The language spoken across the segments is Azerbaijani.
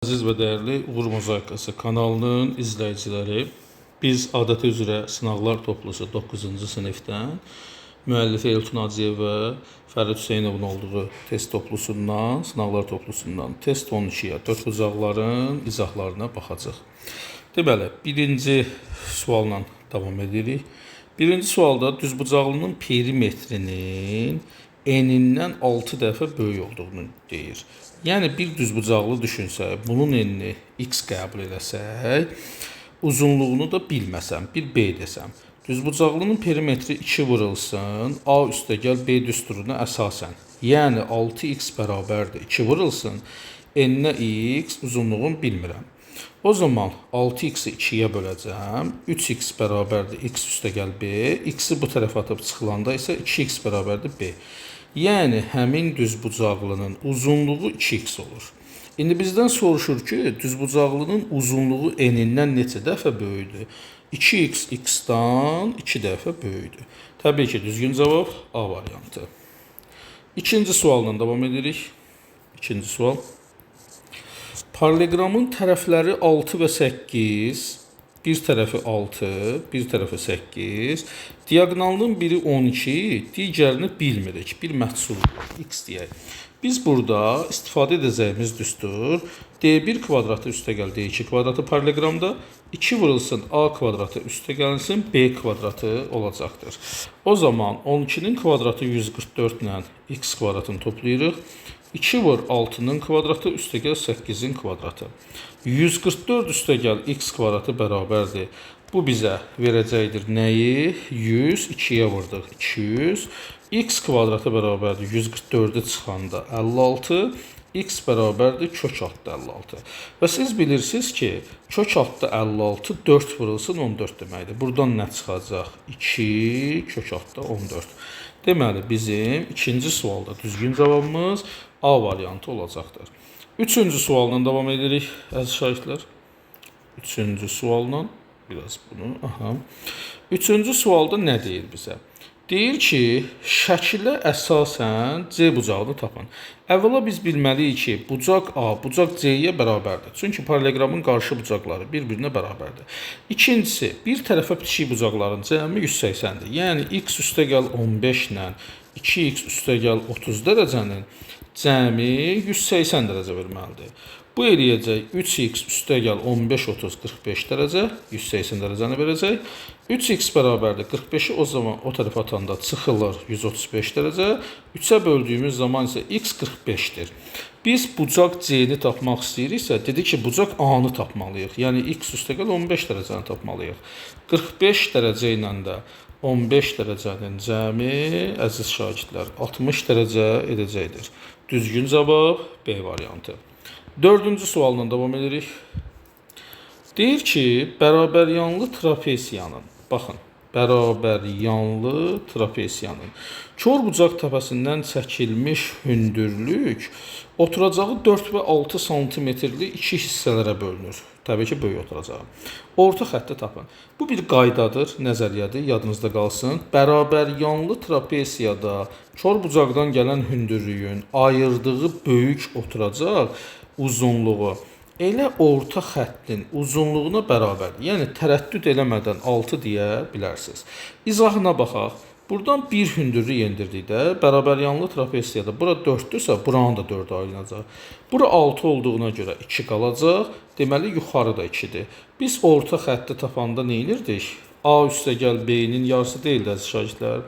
Aziz və dəyərli Uğur Mozaikası kanalının izləyiciləri, biz adəti üzrə sınaqlar toplusu 9-cu sinifdən müəllifi Eltun Hacıyev və Fərid Hüseynovun olduğu test toplusundan, sınaqlar toplusundan test 12-yə, dördbucaqların izahlarına baxacaq. Deməli, birinci sualla davam edirik. Birinci sualda düzbucaqlının perimetrinin enindən 6 dəfə böyük olduğunu deyir. Yəni bir düzbucaqlı düşünsək, bunun enini x qəbul eləsək, uzunluğunu da bilməsəm, bir b desəm, düzbucaqlının perimetri 2 vurulsun, a üstəgəl b düsturuna əsasən, yəni 6x bərabərdir 2 vurulsun, eninə x, uzunluğunu bilmirəm. O zaman 6x-i 2-yə böləcəm, 3x bərabərdir x üstəgəl b, x-i bu tərəfə atıb çıxılanda isə 2x bərabərdir b. Yəni, həmin düzbucaqlının uzunluğu 2x olur. İndi bizdən soruşur ki, düzbucaqlının uzunluğu enindən neçə dəfə böyüdür? 2x x-dan 2 dəfə böyüdür. Təbii ki, düzgün cavab A variantı. İkinci sualla davam edirik. İkinci sual. Paralleqramın tərəfləri 6 və 8, bir tərəfi 6, bir tərəfi 8, diaqonalının biri 12, digərini bilmirik, bir məhsul x deyək. Biz burada istifadə edəcəyimiz düstur d1 kvadratı üstəgəl d2 kvadratı paralleqramda 2 vurulsun a kvadratı üstəgəlsin b kvadratı olacaqdır. O zaman 12-nin kvadratı 144 ilə x kvadratını toplayırıq. 2 vur 6-nın kvadratı üstəgəl 8-in kvadratı. 144 üstəgəl x kvadratı bərabərdir. Bu bizə verəcəkdir nəyi? 100, 2-yə vurduq 200. X kvadratı bərabərdir 144-ü çıxanda 56. X bərabərdir kök altda 56. Və siz bilirsiniz ki, kök altda 56 4 vurulsun 14 deməkdir. Buradan nə çıxacaq? 2 kök altda 14. Deməli, bizim ikinci sualda düzgün cavabımız A variantı olacaqdır. Üçüncü sualla davam edirik, əziz şagirdlər. Üçüncü sualla, biraz bunu, Üçüncü sualda nə deyir bizə? Deyir ki, şəkilə əsasən C bucağını tapın. Əvvəla biz bilməliyik ki, bucaq A, bucaq C-yə bərabərdir. Çünki paralleqramın qarşı bucaqları bir-birinə bərabərdir. İkincisi, bir tərəfə bitişik bucaqların cəmi 180-dir. Yəni, x üstəgəl 15 ilə 2x üstəgəl 30 dərəcənin cəmi 180 dərəcə verməlidir. Bu eləyəcək 3x üstəgəl 15, 30, 45 dərəcə, 180 dərəcəni verəcək. 3x bərabərdir 45-i o zaman o tərəfə atanda çıxılır 135 dərəcə. 3-ə böldüyümüz zaman isə x 45-dir. Biz bucaq C-ni tapmaq istəyiriksə, dedi ki, bucaq A-nı tapmalıyıq. Yəni, x üstəgəl 15 dərəcəni tapmalıyıq. 45 dərəcə ilə də 15 dərəcənin cəmi, əziz şagirdlər, 60 dərəcə edəcəkdir. Düzgün cavab B variantı. Dördüncü sualla davam edirik. Deyir ki, bərabəryanlı trapesiyanın, baxın, bərabəryanlı trapesiyanın kör bucaq təpəsindən çəkilmiş hündürlük oturacağı 4 və 6 santimetrli iki hissələrə bölünür. Təbii ki, böyük oturacağı. Orta xətti tapın. Bu bir qaydadır, nəzəriyyədir, yadınızda qalsın. Bərabəryanlı trapesiyada kör bucaqdan gələn hündürlüyün ayırdığı böyük oturacaq uzunluğu elə orta xəttin uzunluğuna bərabərdir. Yəni, tərəddüd eləmədən 6 deyə bilərsiniz. İzahına baxaq. Buradan bir hündürlük yendirdikdə, bərabəryanlı trapesiyada bura 4-dürsə, buranın da 4 ayıracaq. Bura 6 olduğuna görə 2 qalacaq. Deməli, yuxarı da 2-dir. Biz orta xətti tapanda nə edirdik? A üstəgəl B-nin yarısı deyil, əziz şagirdlər.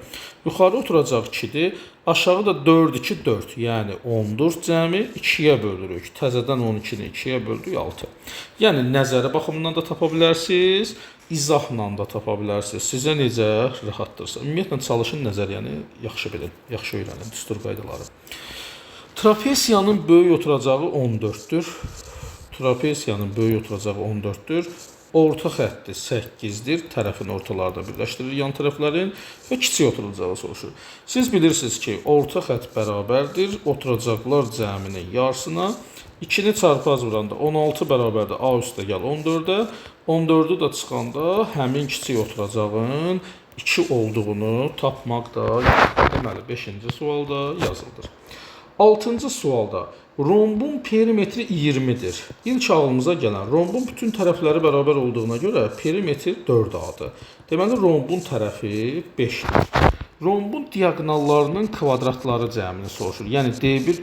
Yuxarı oturacaq 2-dir. Aşağı da 4, 2, 4. Yəni, 14 cəmi 2-yə bölürük. Təzədən 12-ni 2-yə böldük 6. Yəni, nəzəri baxımından da tapa bilərsiniz, izahla da tapa bilərsiniz. Sizə necə rahatdırsa. Ümumiyyətlə, çalışın nəzəriyyəni yaxşı bilin, yaxşı öyrənin, düstur qaydaları. Trapesiyanın böyük oturacağı 14-dür. Trapesiyanın böyük oturacağı 14-dür. Orta xətti 8-dir, tərəfin ortalarda birləşdirir yan tərəflərin və kiçik oturacağı soruşur. Siz bilirsiniz ki, orta xətt bərabərdir, oturacaqlar cəminin yarısına. 2-ni çarpaz vuranda 16 bərabərdir A üstəgəl 14-ə. 14-ü da çıxanda həmin kiçik oturacağın 2 olduğunu tapmaq da yazılır. Deməli, 5-ci sualda yazılır. 6-cı sualda Rombun perimetri 20-dir. İlk ağlımıza gələn rombun bütün tərəfləri bərabər olduğuna görə perimetr 4A-dır. Deməli, rombun tərəfi 5-dir. Rombun diaqonallarının kvadratları cəmini soruşur. Yəni, D1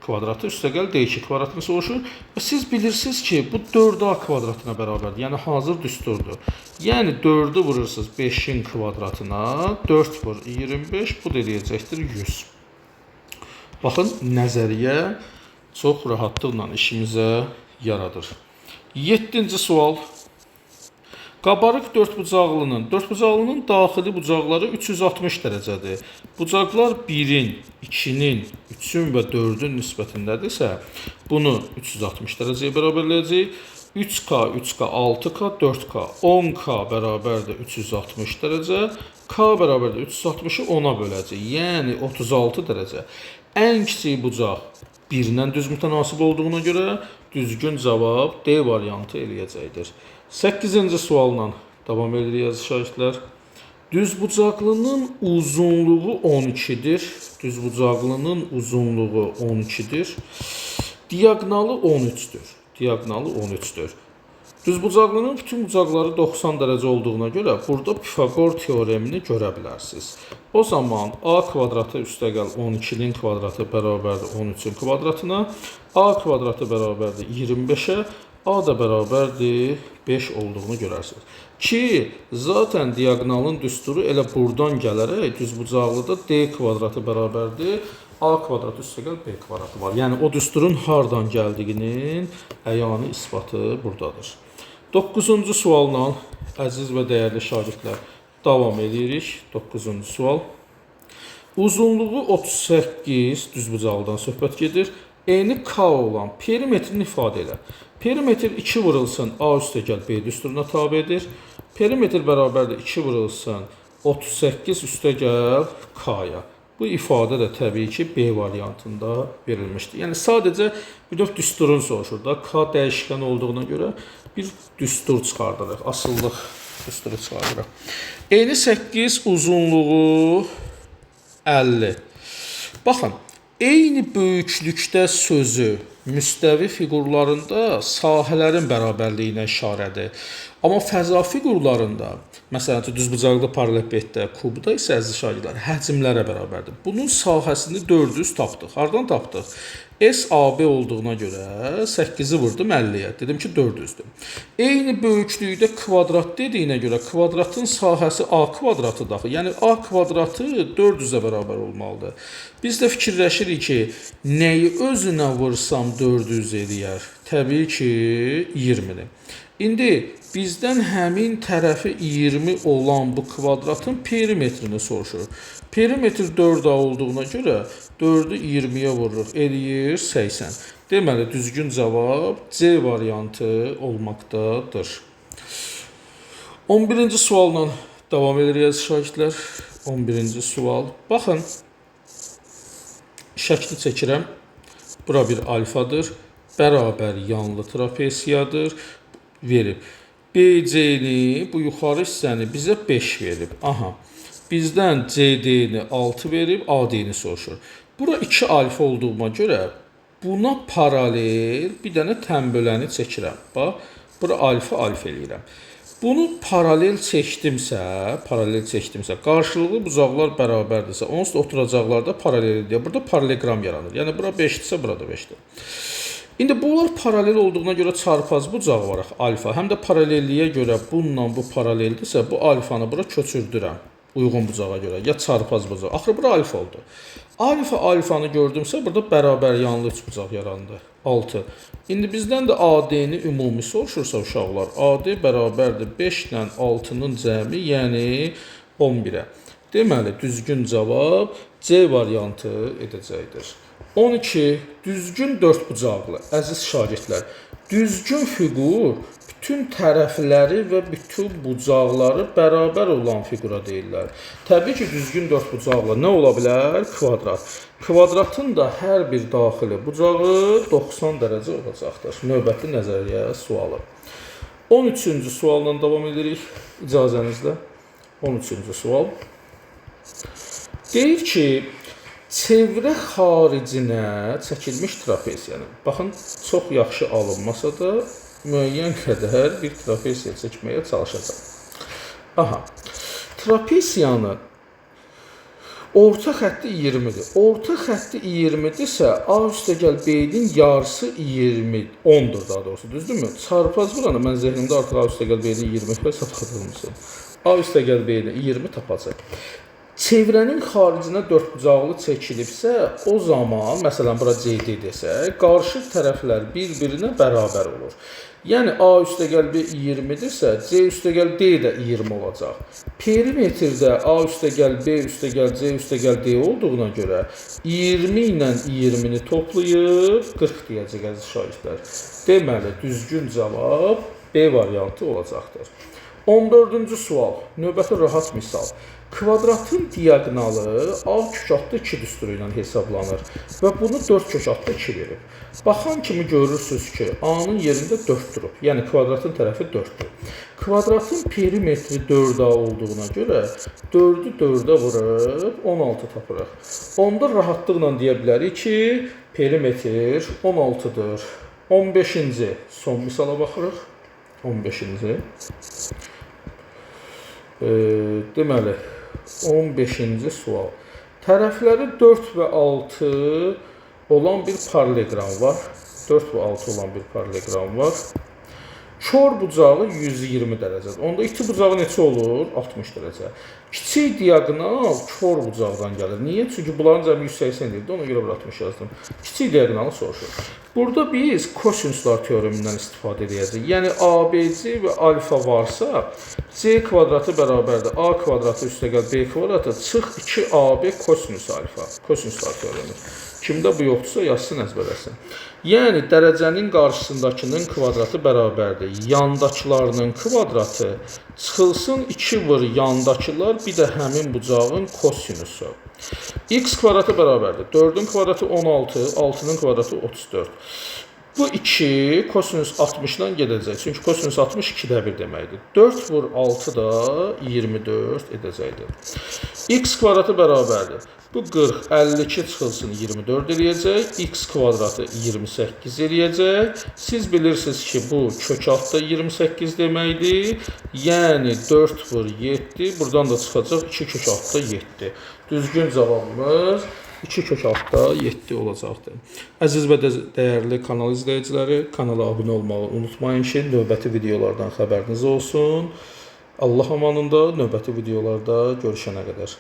kvadratı üstəgəl D2 kvadratını soruşur. Və siz bilirsiniz ki, bu 4A kvadratına bərabərdir. Yəni, hazır düsturdur. Yəni, 4-ü vurursunuz 5-in kvadratına, 4 vur 25, bu da eləyəcəkdir 100. Baxın, nəzəriyyə çox rahatlıqla işimizə yaradır. 7-ci sual. Qabarıq dördbucaqlının daxili bucaqları 360 dərəcədir. Bucaqlar 1-in, 2-nin, 3-ün və 4-ün nisbətindədirsə, bunu 360 dərəcəyə bərabərləyəcək. 3K, 6K, 4K, 10K bərabərdir 360 dərəcə. K bərabərdir 360-ı 10-a böləcək. Yəni 36 dərəcə. Ən kiçik bucaq 1-lə düz mütənasib olduğuna görə düzgün cavab D variantı eləyəcəkdir. 8-ci sualla davam edirik şagirdlər. Düzbucaqlının uzunluğu 12-dir. Düzbucaqlının uzunluğu 12-dir. Diaqonalı 13-dür. Düzbucaqlının bütün bucaqları 90 dərəcə olduğuna görə burada Pifaqor teoremini görə bilərsiniz. O zaman A kvadratı üstəgəl 12-nin kvadratı bərabərdir 13-ün kvadratına. A kvadratı bərabərdir 25-ə. A da bərabərdir 5 olduğunu görərsiniz. Ki, zaten diaqonalın düsturu elə buradan gələrək düzbucaqlıda D kvadratı bərabərdir. A kvadratı üstəgəl B kvadratı var. Yəni, o düsturun hardan gəldiyinin əyani isbatı buradadır. 9-cu sualla, əziz və dəyərli şagirdlər, davam edirik. 9-cu sual. Uzunluğu 38 düzbucaqlıdan söhbət gedir. Eni K olan perimetrini ifadə elə. Perimetr 2 vurulsun A üstəgəl B düsturuna tabidir. Perimetr bərabərdir 2 vurulsun 38 üstəgəl K-ya. Bu ifadə də təbii ki B variantında verilmişdir. Yəni sadəcə bir növ düsturun soruşur da. K dəyişkən olduğuna görə bir düstur çıxardırıq. Asıllıq düsturu çıxardırıq. Eni 8 uzunluğu 50. Baxın. Eyni böyüklükdə sözü müstəvi fiqurlarında sahələrin bərabərliyinə işarədir. Amma fəza fiqurlarında, məsələn, düzbucaqlı paralellepipeddə, kubda isə əziz şagirdlər həcmlərə bərabərdir. Bunun sahəsini 400 tapdıq. Hardan tapdıq? SAB olduğuna görə 8-i vurdum 50-yə. Dedim ki 400-dür. Eyni böyüklükdə kvadrat dediyinə görə kvadratın sahəsi A kvadratı daxil. Yəni A kvadratı 400-ə bərabər olmalıdır. Biz də fikirləşirik ki, nəyi özünə vursam 400 eləyər? Təbii ki 20-ni. İndi bizdən həmin tərəfi 20 olan bu kvadratın perimetrini soruşur. Perimetr 4A olduğuna görə 4-ü 20-yə vururuq, eləyir 80. Deməli, düzgün cavab C variantı olmaqdadır. 11-ci sualla davam edirik şagirdlər. 11-ci sual. Baxın, şəkli çəkirəm. Bura bir alfadır. Bərabər yanlı trapesiyadır. Verib. BC-ni, bu yuxarı hissəni bizə 5 verib. Aha. Bizdən CD-ni 6 verib, AD-ni soruşur. Bura 2 alfa olduğuma görə buna paralel bir dənə tənböləni çəkirəm. Bax, bura alfa eləyirəm. Bunu paralel çəkdimsə, qarşılıqlı bucaqlar bərabərdirsə, onsuz da oturacaqlarda paraleldir. Burada paralelogram yaranır. Yəni, bura 5-dirsə, burada 5-dir. İndi bunlar paralel olduğuna görə çarpaz bucaq var, alfa. Həm də paralelliyə görə bununla bu paraleldirsə, bu alfanı bura köçürdürəm. Uyğun bucağa görə, ya çarpaz bucaq. Axırı bura alfa oldu. Alfanı gördümsə, burada bərabər yanlı 3 bucaq yarandı. 6. İndi bizdən də AD-ni ümumi soruşursa uşaqlar, AD bərabərdir 5 ilə 6-nın cəmi, yəni 11-ə. Deməli, düzgün cavab C variantı edəcəkdir. 12. Düzgün dördbucaqlı. Əziz şagirdlər, düzgün fiqur bütün tərəfləri və bütün bucaqları bərabər olan fiqura deyirlər. Təbii ki, düzgün dördbucaqlı nə ola bilər? Kvadrat. Kvadratın da hər bir daxili bucağı 90 dərəcə olacaqdır. Növbəti nəzəriyyə sualı. 13-cü sualla davam edirik. İcazənizlə. 13-cü sual. Deyir ki, çevrə xaricinə çəkilmiş trapesiyanın. Baxın, çox yaxşı alınmasa da müəyyən qədər bir trapesiya çəkməyə çalışacağam. Aha, trapesiyanın orta xətti 20-dir. Orta xətti 20-dirsə, A üstəgəl B-nin yarısı 10-dur daha doğrusu, düzdürmü? Çarpaz buranı mən zehnimdə artıq A üstəgəl B-nin 20 hesabladığımızı. A üstəgəl B-nin 20 tapacaq. Çevrənin xaricinə dördbucaqlı çəkilibsə, o zaman, məsələn, bura CD desək, qarşı tərəflər bir-birinə bərabər olur. Yəni, A üstəgəl B 20-dirsə, C üstəgəl D də 20 olacaq. Perimetrdə A üstəgəl B üstəgəl C üstəgəl D olduğuna görə 20 ilə 20-ni toplayıb 40 deyəcək əziz şagirdlər. Deməli, düzgün cavab B variantı olacaqdır. 14-cü sual, növbəti rahat misal. Kvadratın diaqonalı A kök adlı 2 düsturu ilə hesablanır və bunu 4 kök adlı 2 verib. Baxan kimi görürsünüz ki, A-nın yerində 4 durub, yəni kvadratın tərəfi 4-dür. Kvadratın perimetri 4A olduğuna görə 4-ü 4-ə vurub 16 tapırıq. Onda rahatlıqla deyə bilərik ki, perimetr 16-dır. 15-ci son misala baxırıq. 15-ci. Deməli, 15-ci sual. Tərəfləri 4 və 6 olan bir paralleqram var. 4 və 6 olan bir paralleqram var. Kör bucağı 120 dərəcədir. Onda iti bucağı neçə olur? 60 dərəcə. Kiçik diaqonal kör bucaqdan gəlir. Niyə? Çünki bunların cəmi 180 deyildi. Ona görə 60 yazdım. Kiçik diaqonalı soruşur. Burada biz kosinuslar teoremindən istifadə edəcəyik. Yəni ABC və alfa varsa, C kvadratı bərabərdir A kvadratı üstəgəl B kvadratı çıx 2AB kosinus alfa. Kosinuslar teoremi. Kimdə bu yoxdursa yazsın, əzbərləsin. Yəni dərəcənin qarşısındakının kvadratı bərabərdir. Yandakılarının kvadratı çıxılsın 2 vur yandakılar, bir də həmin bucağın kosinusu. X kvadratı bərabərdir. 4-ün kvadratı 16, 6-nın kvadratı 34. Bu 2 kosinus 60-dan gedəcək. Çünki kosinus 60 2-də 1 deməkdir. 4 vur 6 da 24 edəcəkdir. X kvadratı bərabərdir. Bu 40, 52 çıxılsın 24 eləyəcək. X kvadratı 28 eləyəcək. Siz bilirsiniz ki, bu kök altda 28 deməkdir. Yəni 4 vur 7. Buradan da çıxacaq 2 kök altda 7. Düzgün cavabımız 2 kök altda 7 olacaqdır. Əziz və dəyərli kanal izləyiciləri, kanala abunə olmağı unutmayın ki, növbəti videolardan xəbəriniz olsun. Allah amanında növbəti videolarda görüşənə qədər.